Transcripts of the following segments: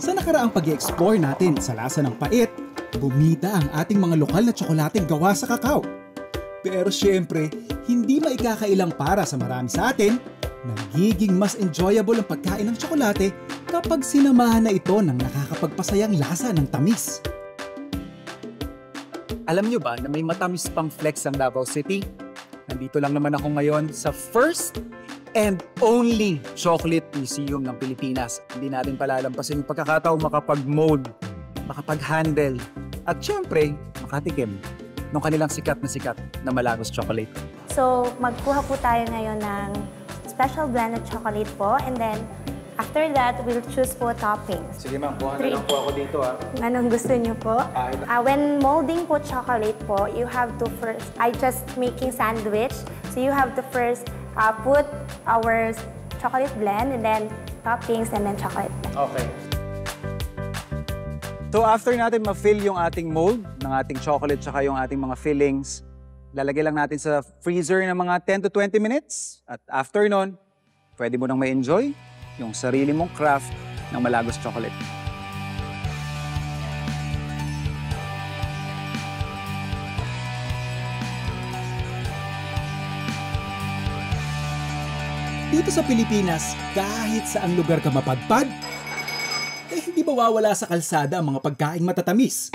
Sa nakaraang pag-i-explore natin sa lasa ng pait, bumida ang ating mga lokal na tsokolateng gawa sa kakao. Pero syempre, hindi maikakailang para sa marami sa atin, nagiging mas enjoyable ang pagkain ng tsokolate kapag sinamahan na ito ng nakakapagpasayang lasa ng tamis. Alam nyo ba na may matamis pang flex ang Davao City? Nandito lang naman ako ngayon sa first and only chocolate museum ng Pilipinas. Hindi natin palalampasin yung pagkakataong makapag-mold, makapag-handle, at syempre, makatikim ng kanilang sikat na Malagos chocolate. So, magkuha po tayo ngayon ng special blended chocolate po, and then after that, we'll choose po toppings. Sige ma'am, kuha na lang po ako dito Anong gusto niyo po? When molding po chocolate po, you have to first, I just making sandwich, so you have to first put our chocolate blend and then toppings and then chocolate blend. Okay. So after natin ma-fill yung ating mold ng ating chocolate tsaka yung ating mga fillings, lalagay lang natin sa freezer ng mga 10 to 20 minutes. At after nun, pwede mo nang ma-enjoy yung sarili mong craft ng Malagos chocolate. Dito sa Pilipinas, kahit saang lugar ka mapadpad, hindi mawawala sa kalsada ang mga pagkaing matatamis.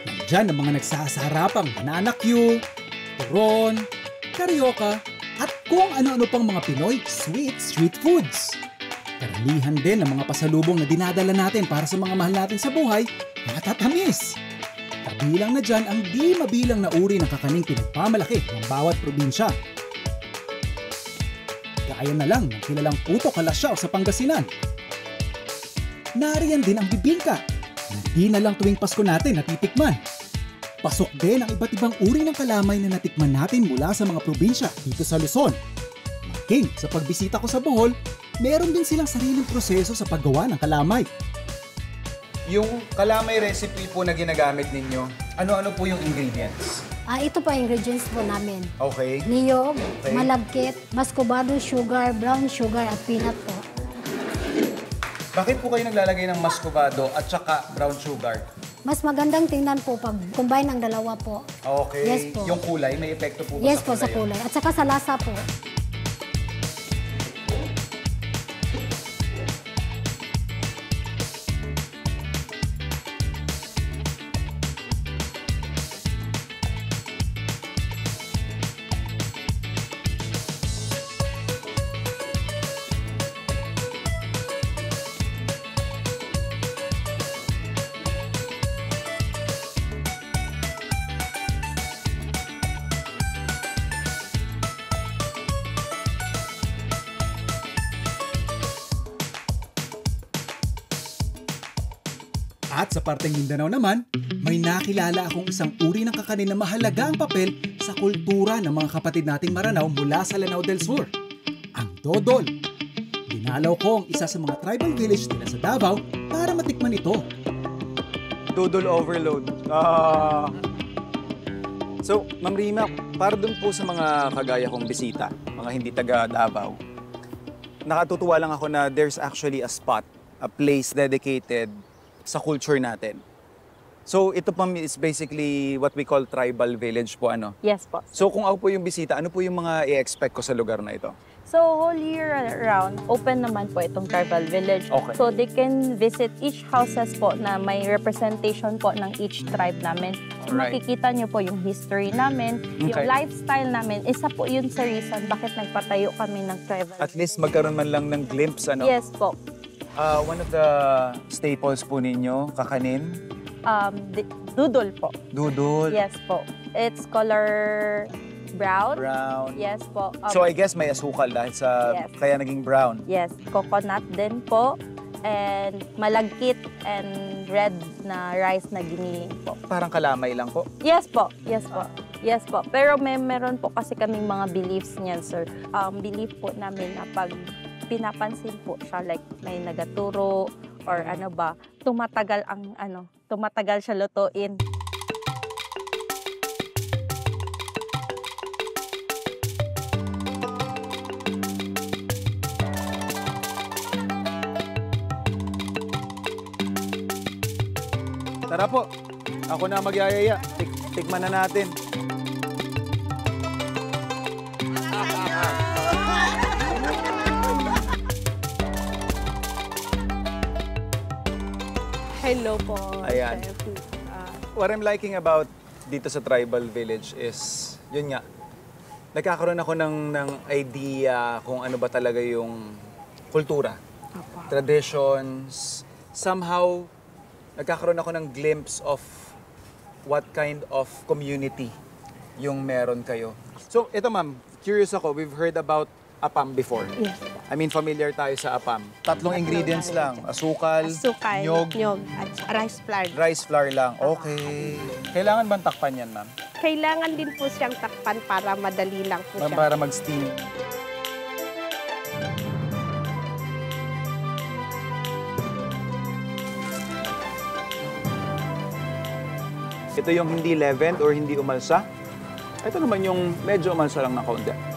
Nandyan ang mga nagsasarapang banana Q, turon, carioca, at kung ano-ano pang mga Pinoy sweet street foods. Karamihan din ang mga pasalubong na dinadala natin para sa mga mahal natin sa buhay, matatamis. Kabilang na dyan ang di mabilang na uri ng kakaning pinagpamalaki ng bawat probinsya. Gaya na lang ng kilalang puto kalasyaw sa Pangasinan. Nariyan din ang bibingka, na di na lang tuwing Pasko natin natitikman. Pasok din ang iba't ibang uri ng kalamay na natikman natin mula sa mga probinsya dito sa Luzon. Maging sa pagbisita ko sa Bohol, meron din silang sariling proseso sa paggawa ng kalamay. Yung kalamay recipe po na ginagamit ninyo, ano-ano po yung ingredients? Ito po ang ingredients po namin. Okay. Niyog, malabkit, muscovado sugar, brown sugar at peanut po. Bakit po kayo naglalagay ng muscovado at saka brown sugar? Mas magandang tingnan po pag combine ang dalawa po. Okay. Yes po. Yung kulay, may epekto po ba yes po sa kulay. At saka sa lasa po. At sa parteng Mindanao naman, may nakilala akong isang uri ng kakanin na mahalaga ang papel sa kultura ng mga kapatid nating Maranao mula sa Lanao del Sur, ang dodol. Dinalaw ko ang isa sa mga tribal village nila sa Davao para matikman ito. Dodol overload. So, Ma'am Rima, para dun po sa mga kagaya kong bisita, mga hindi taga Davao, nakatutuwa lang ako na there's actually a spot, a place dedicated sa culture natin. So, ito po is basically what we call tribal village po, ano? Yes po. So, kung ako po yung bisita, ano po yung mga i-expect ko sa lugar na ito? So, whole year round, open naman po itong tribal village. Okay. So, they can visit each houses po na may representation po ng each tribe namin. Alright. Makikita nyo po yung history namin, Okay. yung lifestyle namin. Isa po yun sa reason bakit nagpatayo kami ng tribal At least magkaroon man lang ng glimpse, ano? Yes po. One of the staples po ninyo, kakanin? Doodle po. Dudol. Yes po. It's color brown. Brown. Yes po. So I guess may asukal dahil sa Yes. kaya naging brown. Yes, coconut din po. And malagkit and red na rice na giniling po. Parang kalamay lang po. Yes po. Yes po. Yes po. Pero meron po kasi kaming mga beliefs niyan, sir. Belief po namin na pag pinapansin po siya, like may nagaturo or ano ba, tumatagal siya lutuin. Tara po. Ako na magyayaya. Tikman na natin. Hello po, Ayan. Chef. What I'm liking about dito sa tribal village is, yun nga, nagkakaroon ako ng idea kung ano ba talaga yung kultura, traditions. Somehow, nagkakaroon ako ng glimpse of what kind of community yung meron kayo. So, ito ma'am, curious ako, we've heard about apam before. Yes. I mean, familiar tayo sa apam. Tatlong ingredients lang, asukal, Asukal, nyog, at rice flour. rice flour lang. Okay. Kailangan bang takpan yan, ma'am? Kailangan din po siyang takpan para madali lang po siya. Para mag-steam. Ito yung hindi leavened or hindi umalsa. Ito naman yung medyo umalsa lang na kaunti.